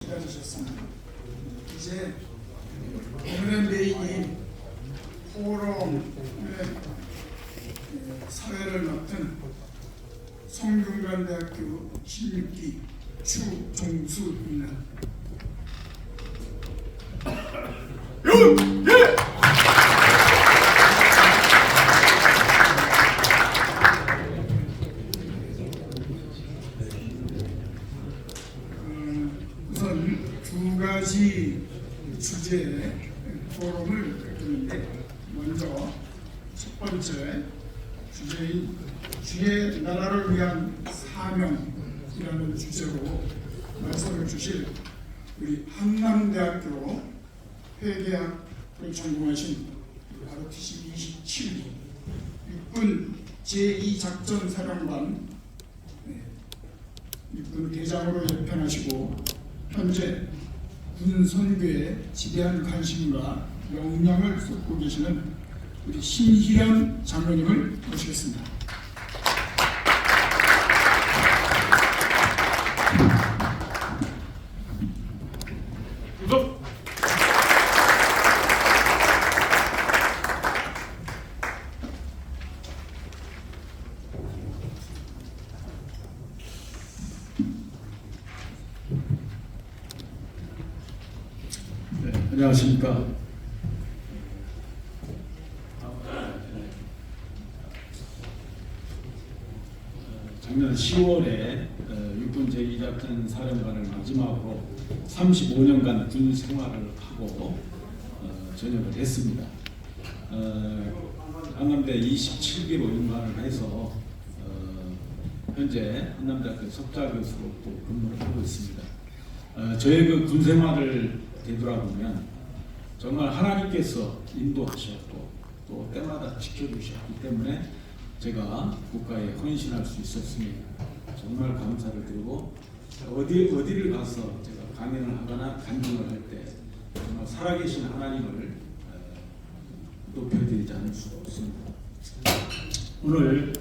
기다리셨습니다. 이제 오늘의 메인이 포럼의 사회를 맡은 성균관대학교 16기 추종수입니다. 우선 두 가지 주제의 포럼을 갖는데, 먼저 첫 번째 주제인 주의 나라를 위한 사명이라는 주제로 말씀을 주실 우리 한남대학교 회계학을 전공하신 ROTC 27기 육군 제2작전사령관 육군 대장으로 연편하시고 현재 군 선교에 지대한 관심과 역량을 쏟고 계시는 우리 신희련 장로님을 모시겠습니다. 안녕하십니까. 작년 10월에 육군 제2작전 사령관을 마지막으로 35년간 군 생활을 하고 전역을 했습니다. 한남대 27기로 임관을 해서 현재 한남대학교 석좌교수로 또 근무를 하고 있습니다. 저의 그 군 생활을 되돌아보면 정말 하나님께서 인도하셨고 또 때마다 지켜주셨기 때문에 제가 국가에 헌신할 수 있었으니 정말 감사를 드리고, 어디를 가서 제가 강연을 하거나 간증을 할 때 정말 살아계신 하나님을 높여드리지 않을 수가 없습니다. 오늘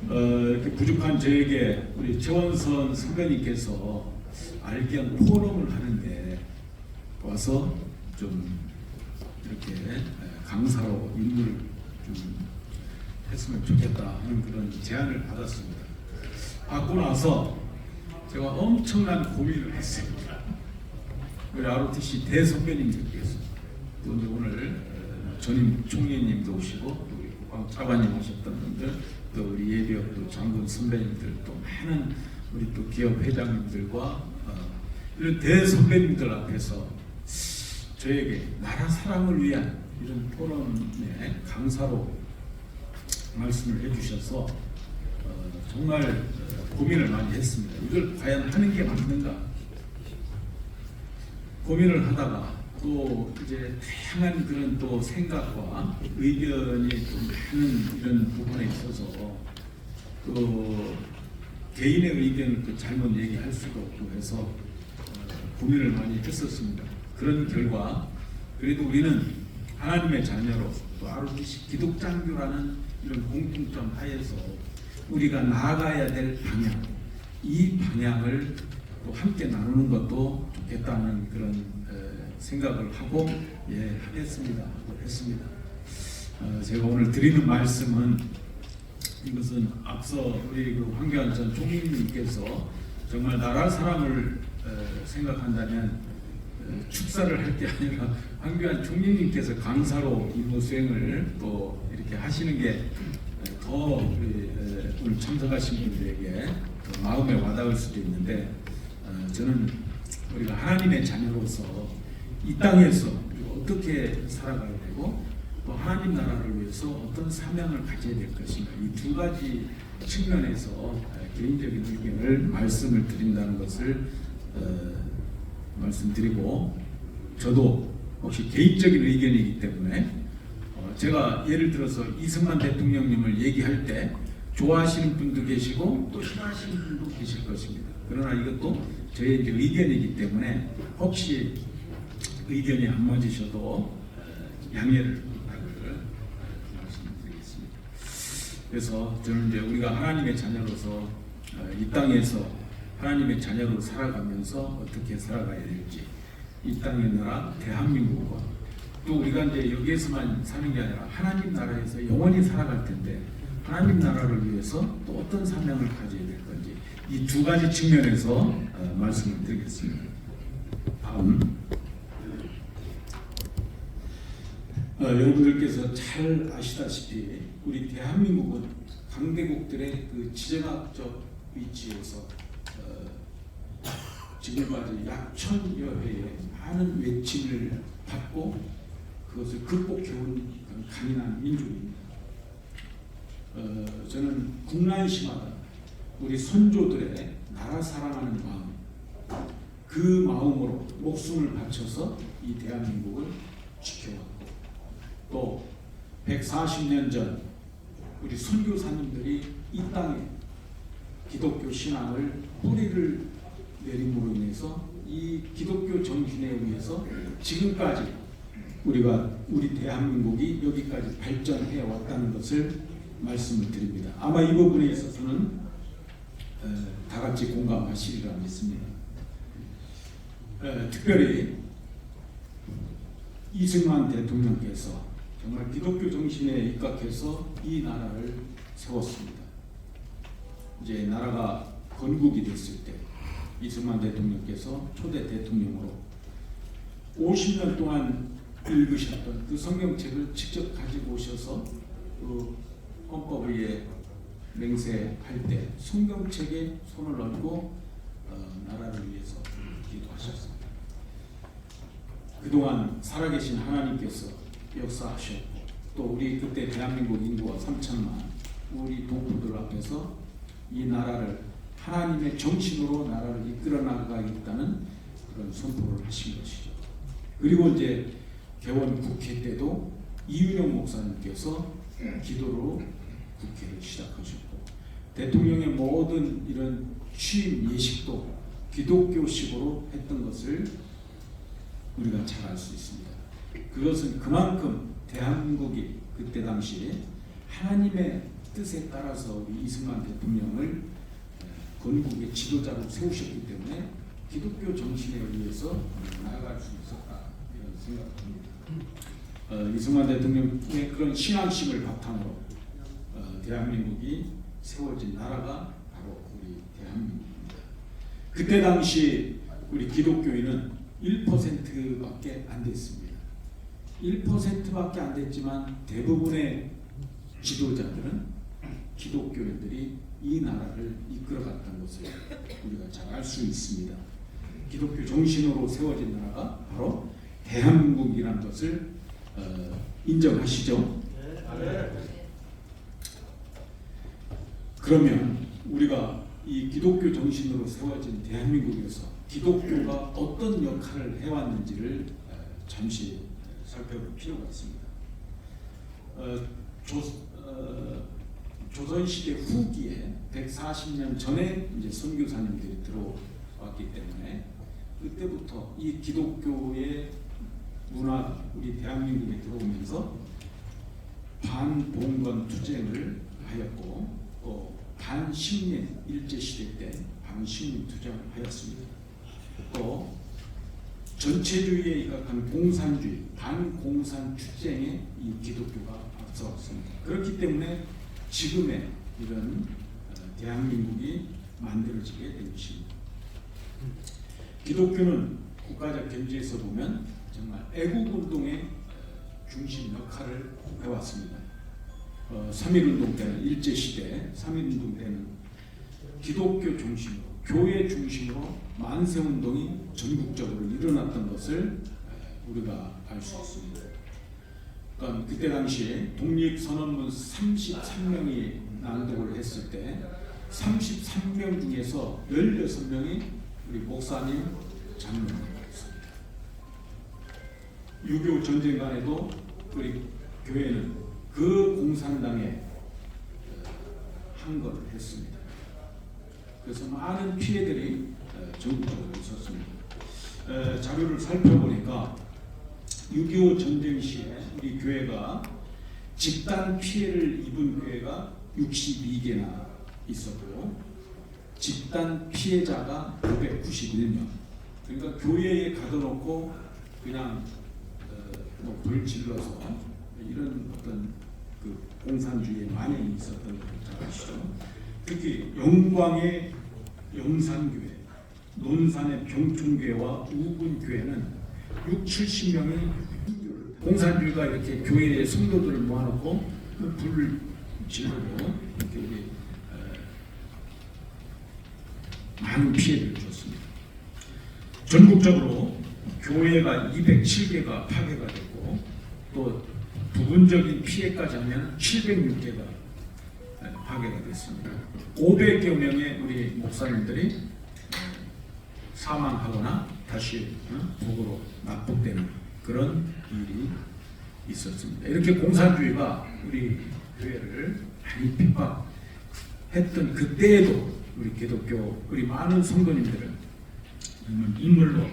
이렇게 부족한 저에게 우리 최원선 선배님께서 알견 포럼을 하는데 와서 좀 이렇게 강사로 임무를 좀 했으면 좋겠다 하는 그런 제안을 받았습니다. 받고 나서 제가 엄청난 고민을 했습니다. 우리 ROTC 대선배님들께서 또 이제 오늘 전임 총리님도 오시고 또 우리 국방차관님 오셨던 분들, 또 우리 예비역 또 장군 선배님들, 또 많은 우리 또 기업 회장님들과 이런 대선배님들 앞에서 저에게 나라 사랑을 위한 이런 포럼에 강사로 말씀을 해주셔서 정말 고민을 많이 했습니다. 이걸 과연 하는 게 맞는가? 고민을 하다가 또 이제 다양한 그런 또 생각과 의견이 또 많은 이런 부분에 있어서 또 개인의 의견을 또 잘못 얘기할 수도 없고 해서 고민을 많이 했었습니다. 그런 결과 그래도 우리는 하나님의 자녀로 또 ROTC 기독장교라는 이런 공통점 하에서 우리가 나아가야 될 방향, 이 방향을 또 함께 나누는 것도 좋겠다는 그런 생각을 하고 했습니다. 제가 오늘 드리는 말씀은, 이것은 앞서 우리 그 황교안 전 총리님께서 정말 나라 사랑을 생각한다면 축사를 할 게 아니라 황교안 총리님께서 강사로 임무 수행을 또 이렇게 하시는 게 더 오늘 참석하신 분들에게 더 마음에 와닿을 수도 있는데, 저는 우리가 하나님의 자녀로서 이 땅에서 어떻게 살아가야 되고 또 하나님 나라를 위해서 어떤 사명을 가져야 될 것인가, 이 두 가지 측면에서 개인적인 의견을 말씀을 드린다는 것을 말씀드리고, 저도 혹시 개인적인 의견이기 때문에 제가 예를 들어서 이승만 대통령님을 얘기할 때 좋아하시는 분도 계시고 또 싫어하시는 분도 계실 것입니다. 그러나 이것도 저의 이제 의견이기 때문에 혹시 의견이 안 맞으셔도 양해를 부탁을 말씀드리겠습니다. 그래서 저는 이제 우리가 하나님의 자녀로서 이 땅에서 하나님의 자녀로 살아가면서 어떻게 살아가야 될지, 이 땅의 나라 대한민국과 또 우리가 이제 여기에서만 사는 게 아니라 하나님 나라에서 영원히 살아갈 텐데 하나님 나라를 위해서 또 어떤 사명을 가져야 될 건지, 이 두 가지 측면에서 말씀을 드리겠습니다. 다음, 여러분들께서 잘 아시다시피 우리 대한민국은 강대국들의 그 지정학적 위치에서 지금까지 약 1000여 회의 많은 외침을 받고 그것을 극복해온 강인한 민족입니다. 저는 국난시마다 우리 선조들의 나라 사랑하는 마음, 그 마음으로 목숨을 바쳐서 이 대한민국을 지켜왔고, 또 140년 전 우리 선교사님들이 이 땅에 기독교 신앙을 뿌리를 내림으로 인해서 이 기독교 정신에 의해서 지금까지 우리 대한민국이 여기까지 발전해 왔다는 것을 말씀을 드립니다. 아마 이 부분에 있어서는 다 같이 공감하시리라 믿습니다. 특별히 이승만 대통령께서 정말 기독교 정신에 입각해서 이 나라를 세웠습니다. 이제 나라가 건국이 됐을 때 이승만 대통령께서 초대 대통령으로 50년 동안 읽으셨던 그 성경책을 직접 가지고 오셔서 그 헌법위에 맹세할 때 성경책에 손을 얹고 나라를 위해서 기도하셨습니다. 그동안 살아계신 하나님께서 역사하셨고, 또 우리 그때 대한민국 인구가 3천만 우리 동포들 앞에서 이 나라를 하나님의 정신으로 나라를 이끌어 나가겠다는 그런 선포를 하신 것이죠. 그리고 이제 개원 국회 때도 이윤영 목사님께서 기도로 국회를 시작하셨고, 대통령의 모든 이런 취임 예식도 기독교식으로 했던 것을 우리가 잘 알 수 있습니다. 그것은 그만큼 대한민국이 그때 당시에 하나님의 뜻에 따라서 우리 이승만 대통령을 건국의 지도자로 세우셨기 때문에 기독교 정신에 의해서 나아갈 수 있었다, 이런 생각을 합니다. 이승만 대통령의 그런 신앙심을 바탕으로 대한민국이 세워진 나라가 바로 우리 대한민국입니다. 그때 당시 우리 기독교인은 1%밖에 안 됐습니다. 1%밖에 안 됐지만 대부분의 지도자들은 기독교인들이 이 나라를 이끌어갔다는 것을 우리가 잘 알 수 있습니다. 기독교 정신으로 세워진 나라가 바로 대한민국이라는 것을 인정하시죠? 그러면 우리가 이 기독교 정신으로 세워진 대한민국에서 기독교가 어떤 역할을 해왔는지를 잠시 살펴볼 필요가 있습니다. 조선시대 후기에 140년 전에 이제 선교사님들이 들어왔기 때문에 그때부터 이 기독교의 문화가 우리 대한민국에 들어오면서 반봉건 투쟁을 하였고, 또 반식민 일제시대 때 반식민 투쟁을 하였습니다. 또 전체주의에 입각한 공산주의, 반공산 투쟁에 이 기독교가 앞서왔습니다. 그렇기 때문에 지금의 이런 대한민국이 만들어지게 된 것입니다. 기독교는 국가적 견지에서 보면 정말 애국운동의 중심 역할을 해왔습니다. 3.1운동 때는 일제시대 3.1운동 때는 기독교 중심으로, 교회 중심으로 만세운동이 전국적으로 일어났던 것을 우리가 알 수 있습니다. 그러니까 그때 당시에 독립선언문 33명이 낭독을 했을 때 33명 중에서 16명이 우리 목사님, 장로님이었습니다. 6.25 전쟁간에도 우리 교회는 그 공산당에 항거를 했습니다. 그래서 많은 피해들이 전국적으로 있었습니다. 자료를 살펴보니까 6.25 전쟁 시에 우리 교회가 집단 피해를 입은 교회가 62개나 있었고, 집단 피해자가 991명. 그러니까 교회에 가둬놓고 그냥 불 질러서 이런 어떤 그 공산주의에 만연이 있었던 걸 잘 아시죠. 특히 영광의 영산교회, 논산의 병충교회와 우군교회는 60~70명이 공산주의가 이렇게 교회의 성도들을 모아놓고 그 불을 지르고 이렇게 우리 많은 피해를 줬습니다. 전국적으로 교회가 207개가 파괴가 됐고 또 부분적인 피해까지 하면 706개가 파괴가 됐습니다. 500여 명의 우리 목사님들이 사망하거나 다시 북으로 납북되는 그런 일이 있었습니다. 이렇게 공산주의가 우리 교회를 많이 핍박했던 그때에도 우리 기독교 우리 많은 성도님들은 인물로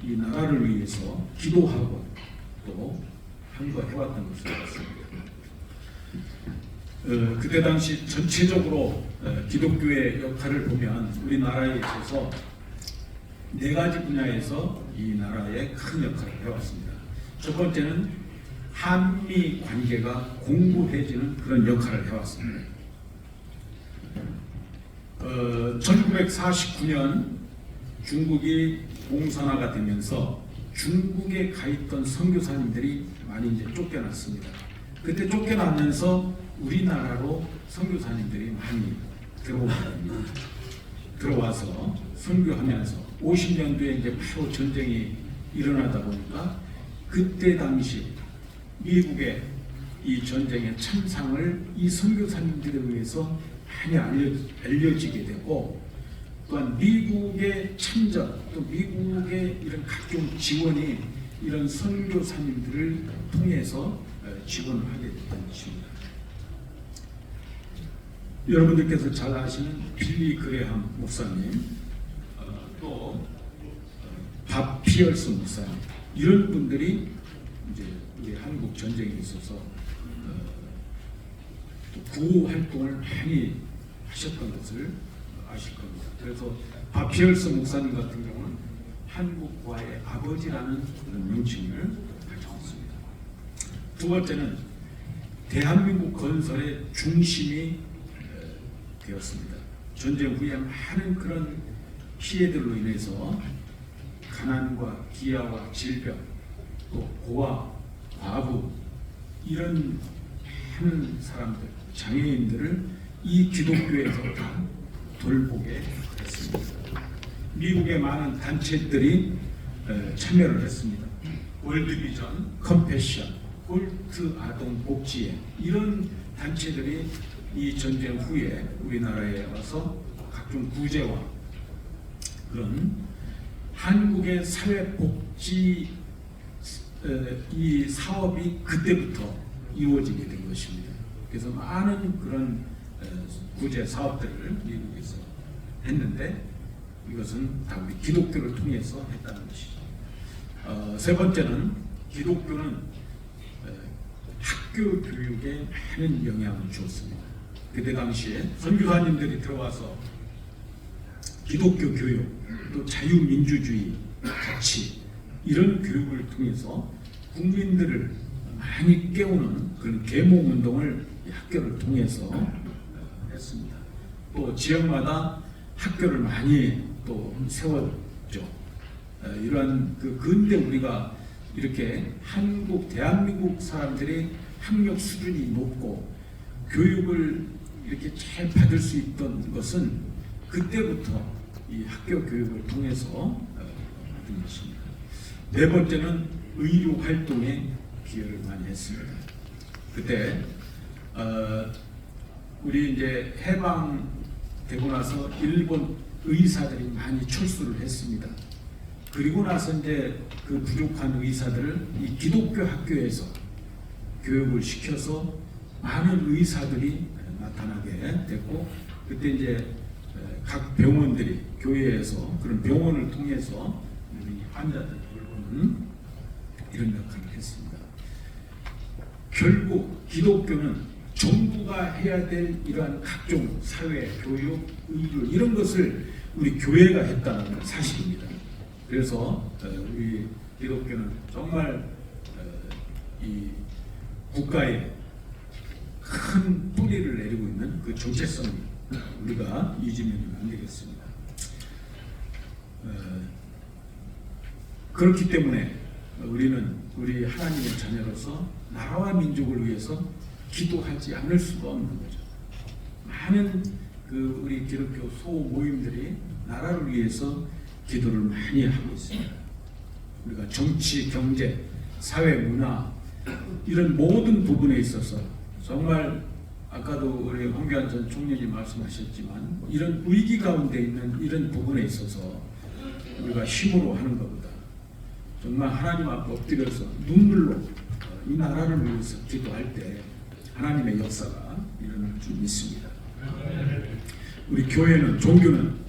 이 나라를 위해서 기도하고 또 항거해왔던 것을 봤습니다. 그때 당시 전체적으로 기독교의 역할을 보면 우리나라에 있어서 4가지 분야에서 이 나라에 큰 역할을 해왔습니다. 첫 번째는 한미 관계가 공고해지는 그런 역할을 해왔습니다. 1949년 중국이 공산화가 되면서 중국에 가 있던 선교사님들이 많이 이제 쫓겨났습니다. 그때 쫓겨나면서 우리나라로 선교사님들이 많이 들어와서 선교하면서 50년도에 이제 바로 전쟁이 일어나다 보니까 그때 당시 미국의 이 전쟁의 참상을 이 선교사님들에 의해서 많이 알려지게 되고 또한 미국의 참전 또 미국의 이런 각종 지원이 이런 선교사님들을 통해서 지원을 하게 됐다는 것입니다. 여러분들께서 잘 아시는 빌리 그레함 목사님 또 밥 피얼스 목사님 이런 분들이 이제 우리 한국 전쟁에 있어서 구호 활동을 많이 하셨던 것을 아실 겁니다. 그래서 밥 피얼스 목사님 같은 경우는 한국과의 아버지라는 그런 명칭을 가지고 있습니다. 두 번째는 대한민국 건설의 중심이 되었습니다. 전쟁 후에 많은 그런 피해들로 인해서 가난과 기아와 질병, 또 고아, 과부 이런 많은 사람들, 장애인들을 이 기독교에서 다 돌보게 했습니다. 미국의 많은 단체들이 참여를 했습니다. 월드비전, 컴패션, 홀트 아동 복지회 이런 단체들이 이 전쟁 후에 우리나라에 와서 각종 구제와 그런 한국의 사회복지 이 사업이 그때부터 이루어지게 된 것입니다. 그래서 많은 그런 구제 사업들을 미국에서 했는데 이것은 다 우리 기독교를 통해서 했다는 것이죠. 세 번째는 기독교는 학교 교육에 많은 영향을 주었습니다. 그때 당시에 선교사님들이 들어와서 기독교 교육 또 자유민주주의 가치 이런 교육을 통해서 국민들을 많이 깨우는 그런 계몽운동을 학교를 통해서 했습니다. 또 지역마다 학교를 많이 또 세웠죠. 이러한 그 근대 우리가 이렇게 대한민국 사람들의 학력 수준이 높고 교육을 이렇게 잘 받을 수 있던 것은 그때부터 이 학교 교육을 통해서 받은 것입니다. 네 번째는 의료 활동에 기여를 많이 했습니다. 그때 우리 이제 해방되고 나서 일본 의사들이 많이 철수를 했습니다. 그리고 나서 이제 그 부족한 의사들을 이 기독교 학교에서 교육을 시켜서 많은 의사들이 나타나게 됐고 그때 이제 각 병원들이 교회에서 그런 병원을 통해서 우리 환자들 돌보는 이런 역할을 했습니다. 결국 기독교는 정부가 해야 될 이러한 각종 사회, 교육, 의료 이런 것을 우리 교회가 했다는 사실입니다. 그래서 우리 기독교는 정말 이 국가에 큰 뿌리를 내리고 있는 그 정체성이 우리가 잊으면 안 되겠습니다. 그렇기 때문에 우리는 우리 하나님의 자녀로서 나라와 민족을 위해서 기도하지 않을 수가 없는 거죠. 많은 그 우리 기독교 소모임들이 나라를 위해서 기도를 많이 하고 있습니다. 우리가 정치, 경제, 사회, 문화 이런 모든 부분에 있어서 정말 아까도 우리 황교안 전 총리님 말씀하셨지만 이런 위기 가운데 있는 이런 부분에 있어서 우리가 힘으로 하는 것보다 정말 하나님 앞에 엎드려서 눈물로 이 나라를 위해서 기도할 때 하나님의 역사가 일어날 줄 믿습니다. 우리 교회는 종교는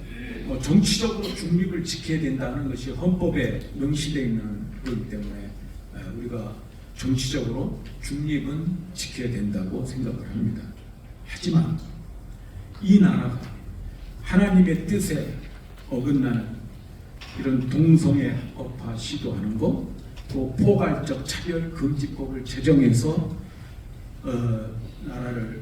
정치적으로 중립을 지켜야 된다는 것이 헌법에 명시되어 있는 거기 때문에 우리가 정치적으로 중립은 지켜야 된다고 생각을 합니다. 하지만 이 나라가 하나님의 뜻에 어긋나는 이런 동성애 합법화 시도하는 것, 또 포괄적 차별 금지법을 제정해서 나라를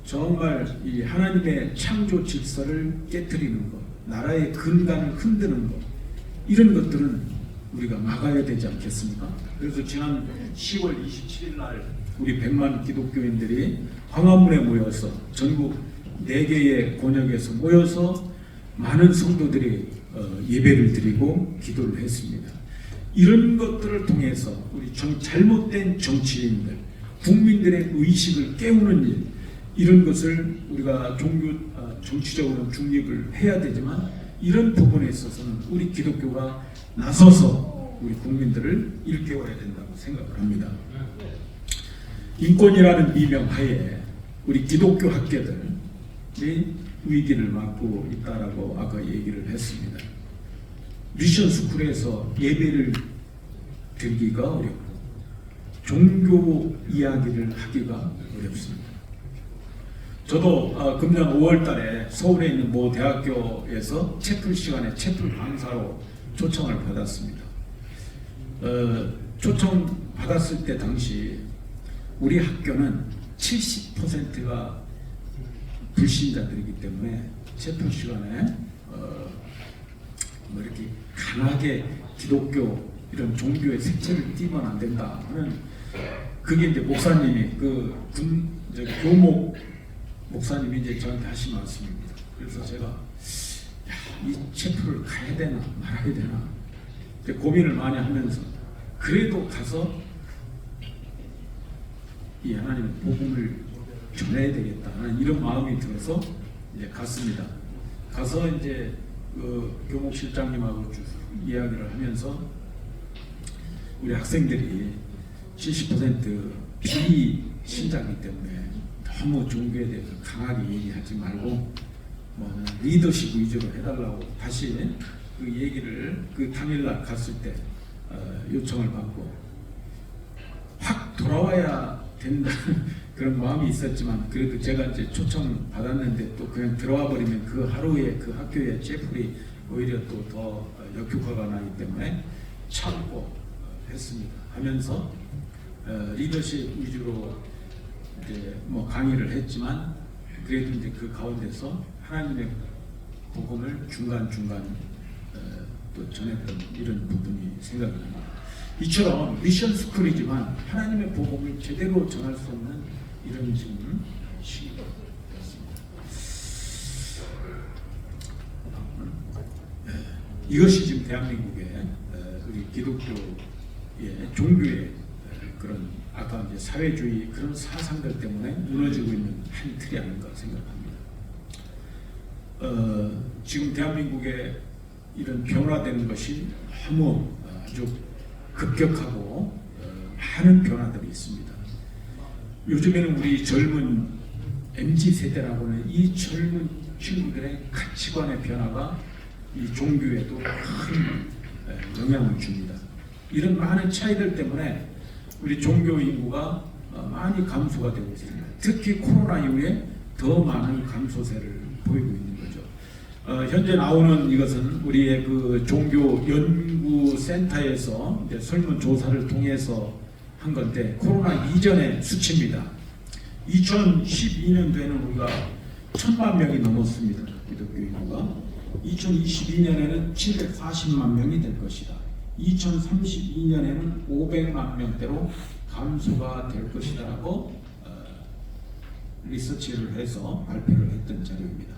정말 이 하나님의 창조 질서를 깨뜨리는 것, 나라의 근간을 흔드는 것, 이런 것들은 우리가 막아야 되지 않겠습니까? 그래서 지난 10월 27일 날 우리 100만 기독교인들이 광화문에 모여서 전국 4개의 권역에서 모여서 많은 성도들이 예배를 드리고 기도를 했습니다. 이런 것들을 통해서 우리 잘못된 정치인들, 국민들의 의식을 깨우는 일, 이런 것을 우리가 정치적으로 중립을 해야 되지만 이런 부분에 있어서는 우리 기독교가 나서서 우리 국민들을 일깨워야 된다고 생각을 합니다. 인권이라는 미명 하에 우리 기독교 학교들이 위기를 맞고 있다라고 아까 얘기를 했습니다. 미션 스쿨에서 예배를 드리기가 어렵고 종교 이야기를 하기가 어렵습니다. 저도 금년 5월달에 서울에 있는 모 대학교에서 채플 시간에 채플 강사로 초청을 받았습니다. 초청 받았을 때 당시 우리 학교는 70%가 불신자들이기 때문에 채플 시간에 이렇게 강하게 기독교 이런 종교의 색채를 띠면 안 된다 하는 그게 이제 목사님이 교목 목사님이 이제 저한테 하신 말씀입니다. 그래서 제가 이 채플을 가야 되나 말아야 되나 고민을 많이 하면서 그래도 가서 이 하나님의 복음을 전해야 되겠다는 이런 마음이 들어서 이제 갔습니다. 가서 이제 교목 실장님하고 쭉 이야기를 하면서 우리 학생들이 70% 비신자이기 때문에 너무 종교에 대해서 강하게 얘기하지 말고 리더십 위주로 해달라고 다시 그 얘기를 그 당일날 갔을 때 요청을 받고 확 돌아와야 된다는 그런 마음이 있었지만 그래도 제가 이제 초청 받았는데 또 그냥 들어와 버리면 그 하루에 그 학교의 채플이 오히려 또 더 역효과가 나기 때문에 참고 했습니다. 하면서 리더십 위주로 이제 강의를 했지만 그래도 이제 그 가운데서 하나님의 복음을 중간 또 전했던 이런 부분이 생각이 납니다. 이처럼 미션 스쿨이지만 하나님의 복음을 제대로 전할 수 없는 이런 지금 시기였습니다. 이것이 지금 대한민국의 우리 기독교의 종교의 그런 아까 이제 사회주의 그런 사상들 때문에 무너지고 있는 한 틀이 아닌가 생각합니다. 지금 대한민국의 이런 변화되는 것이 너무 아주 급격하고 많은 변화들이 있습니다. 요즘에는 우리 젊은 MZ세대라고는 이 젊은 친구들의 가치관의 변화가 이 종교에도 큰 영향을 줍니다. 이런 많은 차이들 때문에 우리 종교 인구가 많이 감소가 되고 있습니다. 특히 코로나 이후에 더 많은 감소세를 보이고 있는 거죠. 현재 나오는 이것은 우리의 그 종교 연구센터에서 이제 설문조사를 통해서 한 건데 코로나 이전의 수치입니다. 2012년도에는 우리가 1,000만 명이 넘었습니다. 기독교 인구가. 2022년에는 740만 명이 될 것이다. 2032년에는 500만 명대로 감소가 될 것이다라고 리서치를 해서 발표를 했던 자료입니다.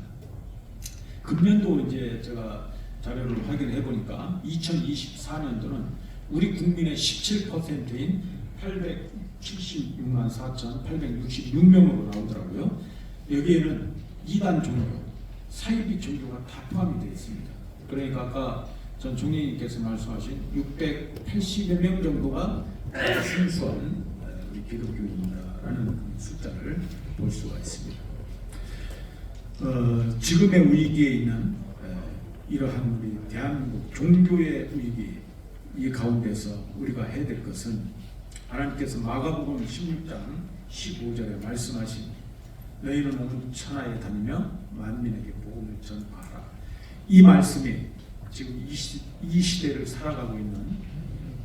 금년도 이제 제가 자료를 확인해 보니까 2024년도는 우리 국민의 17%인 876만 4,866명으로 나오더라고요. 여기에는 이단 종교, 사이비 종교가 다 포함이 되어 있습니다. 그러니까 아까 전 총리님께서 말씀하신 680여 명 정도가 순수한 우리 기독교인이라는 숫자를 볼 수가 있습니다. 지금의 위기에 있는 이러한 우리 대한민국 종교의 위기 이 가운데서 우리가 해야 될 것은 하나님께서 마가복음 16장 15절에 말씀하신 너희는 온 천하에 다니며 만민에게 복음을 전하라. 이 말씀이 지금 이 시대를 살아가고 있는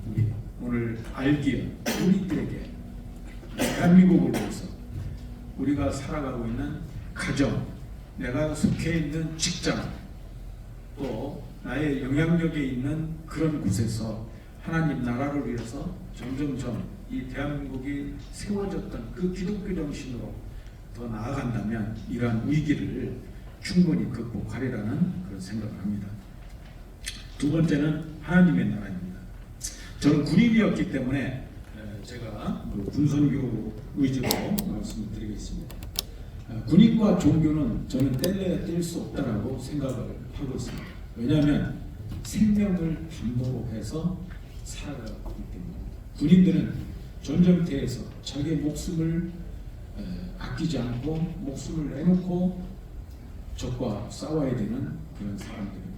우리 오늘 알기에 우리들에게 대한민국을 위해서 우리가 살아가고 있는 가정, 내가 속해 있는 직장, 또 나의 영향력에 있는 그런 곳에서 하나님 나라를 위해서 점점점 이 대한민국이 세워졌던 그 기독교 정신으로 더 나아간다면 이러한 위기를 충분히 극복하리라는 그런 생각을 합니다. 두 번째는 하나님의 나라입니다. 저는 군인이었기 때문에 제가 군선교 위주로 말씀을 드리겠습니다. 군인과 종교는 저는 뗄래야 뗄 수 없다라고 생각을 하고 있습니다. 왜냐하면 생명을 담보로 해서 살아가기 때문에 군인들은 전쟁터에서 자기의 목숨을 아끼지 않고 목숨을 내놓고 적과 싸워야 되는 그런 사람들입니다.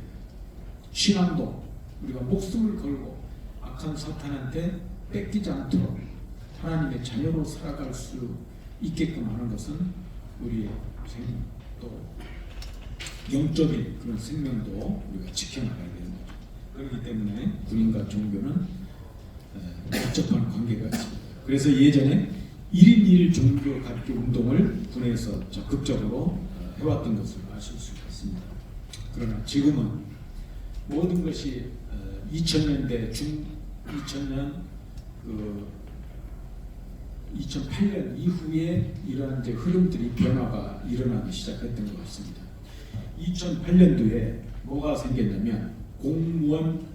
신앙도 우리가 목숨을 걸고 악한 사탄한테 뺏기지 않도록 하나님의 자녀로 살아갈 수 있게끔 하는 것은 우리의 생명 또 영적인 그런 생명도 우리가 지켜나가야 되는 거죠. 그렇기 때문에 군인과 종교는 복잡한 관계가 있습니다. 그래서 예전에 1인 1 종교 갖기 운동을 군에서 적극적으로 해왔던 것을 아실 수가 있습니다. 그러나 지금은 모든 것이 2000년대 2000년 2008년 이후에 이러한 이제 흐름들이 변화가 일어나기 시작했던 것 같습니다. 2008년도에 뭐가 생겼냐면 공무원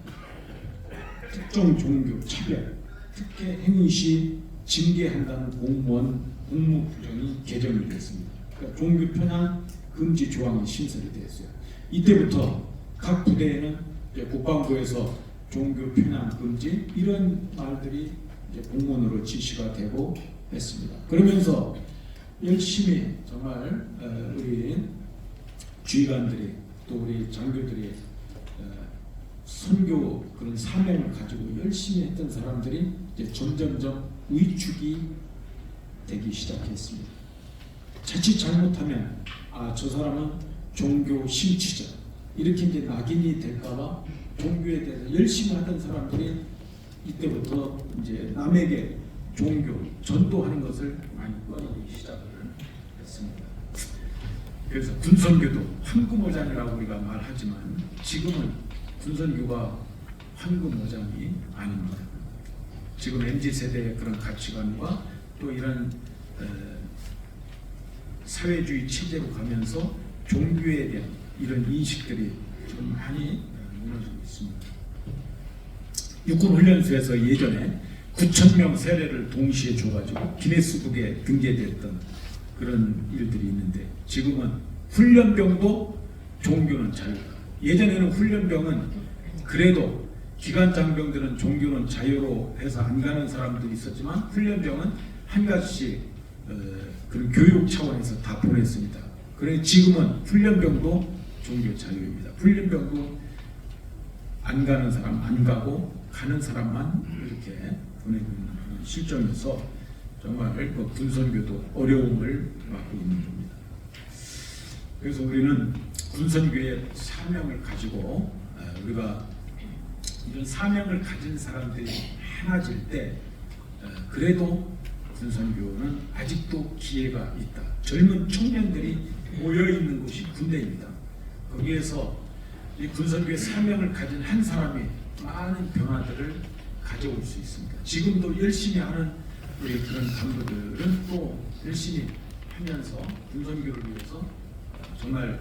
특정 종교 차별, 특혜 행위 시 징계한다는 공무원 공무규정이 개정이 됐습니다. 그러니까 종교 편향 금지 조항이 신설이 되었어요. 이때부터 각 부대에는 이제 국방부에서 종교 편향 금지 이런 말들이 이제 공문으로 지시가 되고 했습니다. 그러면서 열심히 정말 우리 주의관들이 또 우리 장교들이 선교 그런 사명을 가지고 열심히 했던 사람들이 이제 점점점 위축이 되기 시작했습니다. 자칫 잘못하면 저 사람은 종교 심취자 이렇게 이제 낙인이 될까봐 종교에 대해서 열심히 하던 사람들이 이때부터 이제 남에게 종교 전도하는 것을 많이 꺼내기 시작을 했습니다. 그래서 군선교도 황금어장이라고 우리가 말하지만 지금은 군선교가 황금어장이 아닙니다. 지금 MZ세대의 그런 가치관과 또 이런 사회주의 체제로 가면서 종교에 대한 이런 인식들이 좀 많이 무너지고 있습니다. 육군훈련소에서 예전에 9,000명 세례를 동시에 줘가지고 기네스북에 등재됐던 그런 일들이 있는데 지금은 훈련병도 종교는 자유다. 예전에는 훈련병은 그래도 기관 장병들은 종교는 자유로 해서 안 가는 사람들이 있었지만 훈련병은 한 가지씩 그런 교육 차원에서 다 보냈습니다. 그래서 지금은 훈련병도 종교 자유입니다. 훈련병도 안 가는 사람 안 가고 가는 사람만 이렇게 보내고 있는 실정에서 정말 그 군선교도 어려움을 받고 있는 겁니다. 그래서 우리는 군선교의 사명을 가지고 우리가 이런 사명을 가진 사람들이 많아질 때 그래도 군선교는 아직도 기회가 있다. 젊은 청년들이 모여있는 곳이 군대입니다. 거기에서 이 군선교의 사명을 가진 한 사람이 많은 변화들을 가져올 수 있습니다. 지금도 열심히 하는 우리 그런 간부들은 또 열심히 하면서 군선교를 위해서 정말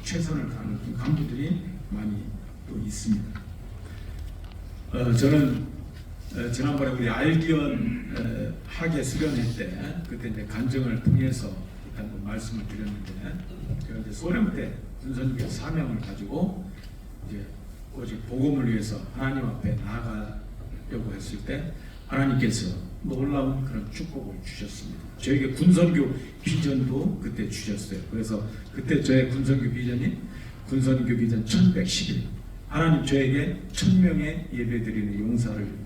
최선을 다하는 그 간부들이 많이 또 있습니다. 저는 지난번에 우리 알기원 학예 수련회 때 그때 이제 간증을 통해서 한번 말씀을 드렸는데 제가 이제 소련 때 군선교 사명을 가지고 이제 오직 복음을 위해서 하나님 앞에 나아가려고 했을 때 하나님께서 놀라운 그런 축복을 주셨습니다. 저에게 군선교 비전도 그때 주셨어요. 그래서 그때 저의 군선교 비전이 군선교 비전 1111. 하나님 저에게 1000명의 예배드리는 용사를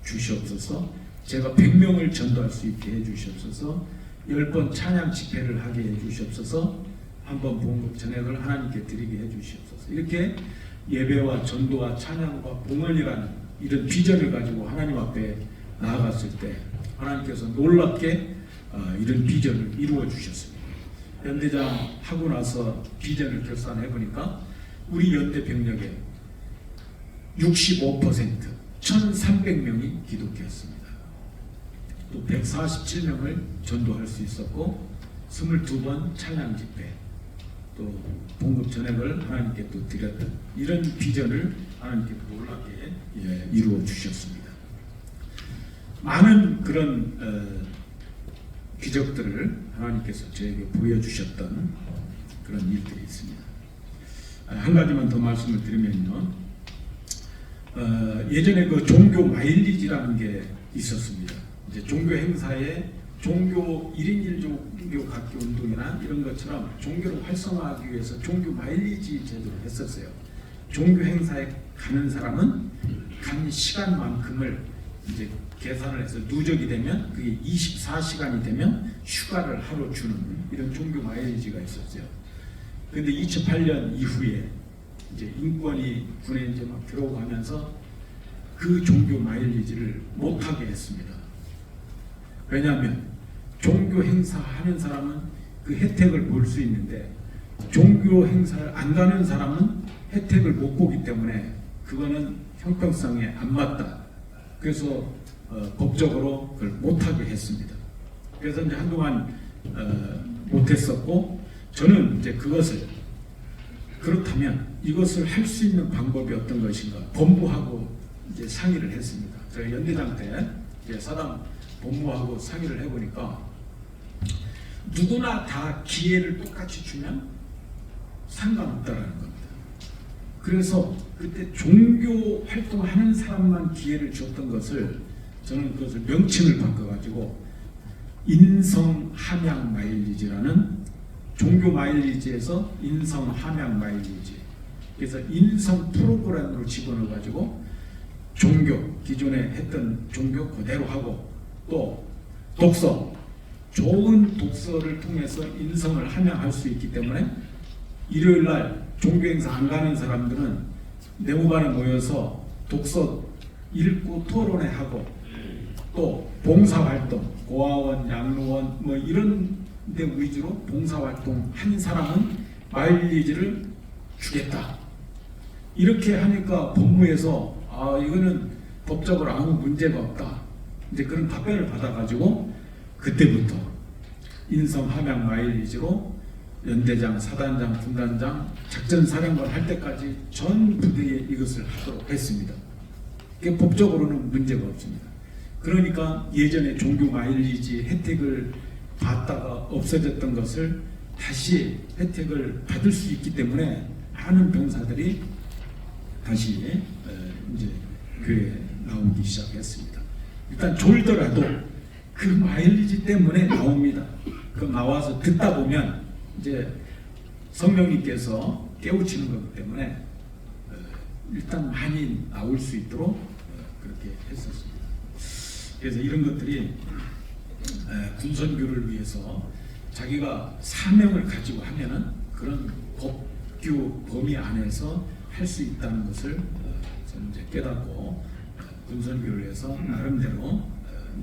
주시옵소서. 제가 100명을 전도할 수 있게 해주시옵소서. 10번 찬양 집회를 하게 해주시옵소서. 한번 봉급 전액을 하나님께 드리게 해주시옵소서. 이렇게 예배와 전도와 찬양과 봉헌이라는 이런 비전을 가지고 하나님 앞에 나아갔을 때 하나님께서 놀랍게 이런 비전을 이루어 주셨습니다. 연대장 하고 나서 비전을 결산해 보니까 우리 연대 병력의 65% 1,300명이 기독교였습니다. 또 147명을 전도할 수 있었고 22번 찬양 집회 또 봉급 전액을 하나님께 또 드렸던 이런 비전을 하나님께 놀랍게 이루어 주셨습니다. 많은 그런 기적들을 하나님께서 저에게 보여주셨던 그런 일들이 있습니다. 한 가지만 더 말씀을 드리면요. 예전에 그 종교 마일리지라는 게 있었습니다. 이제 종교 행사에 종교 1인 1종교 각기 운동이나 이런 것처럼 종교를 활성화하기 위해서 종교 마일리지 제도를 했었어요. 종교 행사에 가는 사람은 간 시간만큼을 이제 계산을 해서 누적이 되면 그게 24시간이 되면 휴가를 하루 주는 이런 종교 마일리지가 있었어요. 그런데 2008년 이후에 이제 인권이 군에 이제 막 들어가면서 그 종교 마일리지를 못하게 했습니다. 왜냐하면 종교 행사 하는 사람은 그 혜택을 볼 수 있는데 종교 행사를 안 가는 사람은 혜택을 못 보기 때문에 그거는 형평성에 안 맞다. 그래서 법적으로 그걸 못하게 했습니다. 그래서 이제 한동안 못했었고 저는 이제 그것을 그렇다면 이것을 할 수 있는 방법이 어떤 것인가 본부하고 이제 상의를 했습니다. 저희 연대장 때 이제 사당 본부하고 상의를 해보니까 누구나 다 기회를 똑같이 주면 상관없다라는 겁니다. 그래서 그때 종교 활동하는 사람만 기회를 줬던 것을 저는 그것을 명칭을 바꿔가지고 인성 함양 마일리지라는 종교 마일리지에서 인성 함양 마일리지 그래서 인성 프로그램으로 집어넣어가지고 종교 기존에 했던 종교 그대로 하고 또 독서 좋은 독서를 통해서 인성을 함양할 수 있기 때문에 일요일날 종교 행사 안 가는 사람들은 내무반에 모여서 독서 읽고 토론회 하고 또 봉사활동 고아원 양로원 뭐 이런 데 위주로 봉사활동 한 사람은 마일리지를 주겠다 이렇게 하니까 법무에서 이거는 법적으로 아무 문제가 없다 이제 그런 답변을 받아가지고 그때부터 인성 함양 마일리지로 연대장, 사단장, 분단장, 작전사령관 할 때까지 전 부대에 이것을 하도록 했습니다. 그게 법적으로는 문제가 없습니다. 그러니까 예전에 종교 마일리지 혜택을 받다가 없어졌던 것을 다시 혜택을 받을 수 있기 때문에 많은 병사들이 다시 이제 교회에 나오기 시작했습니다. 일단 졸더라도 그 마일리지 때문에 나옵니다. 그 나와서 듣다 보면 이제 성령님께서 깨우치는 것 때문에 일단 많이 나올 수 있도록 그렇게 했었습니다. 그래서 이런 것들이 군선교를 위해서 자기가 사명을 가지고 하면은 그런 법규 범위 안에서 할 수 있다는 것을 저는 이제 깨닫고 군선교를 위해서 나름대로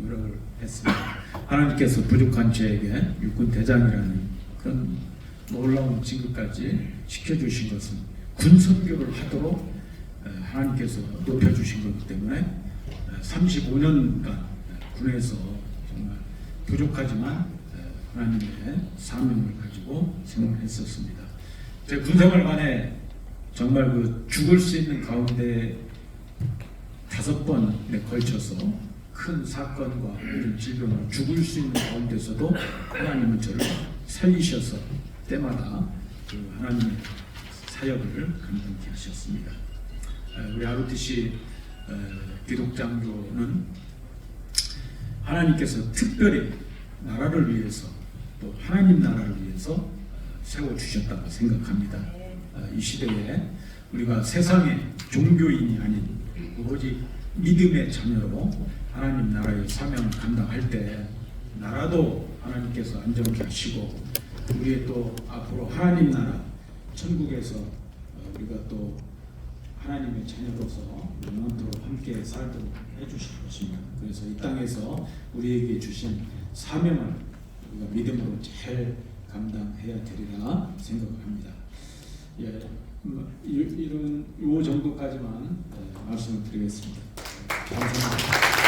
노력을 했습니다. 하나님께서 부족한 저에게 육군 대장이라는 그런 놀라운 직급까지 시켜주신 것은 군선교를 하도록 하나님께서 높여주신 거기 때문에 35년간 군에서 정말 부족하지만 하나님의 사명을 가지고 생활했었습니다. 제 군생활간에 정말 그 죽을 수 있는 가운데 5번에 걸쳐서 큰 사건과 이런 질병을 죽을 수 있는 가운데서도 하나님은 저를 살리셔서 때마다 그 하나님의 사역을 감당케 하셨습니다. 우리 ROTC 기독장교는 하나님께서 특별히 나라를 위해서 또 하나님 나라를 위해서 세워주셨다고 생각합니다. 이 시대에 우리가 세상의 종교인이 아닌 오직 믿음의 자녀로 하나님 나라의 사명을 감당할 때 나라도 하나님께서 안정케 하시고 우리의 또 앞으로 하나님 나라 천국에서 우리가 또 하나님의 자녀로서 영원토록 함께 살도록 해주실 것입니다. 그래서 이 땅에서 우리에게 주신 사명을 우리가 믿음으로 잘 감당해야 되리라 생각을 합니다. 이런 요 정도까지만 말씀을 드리겠습니다. 감사합니다.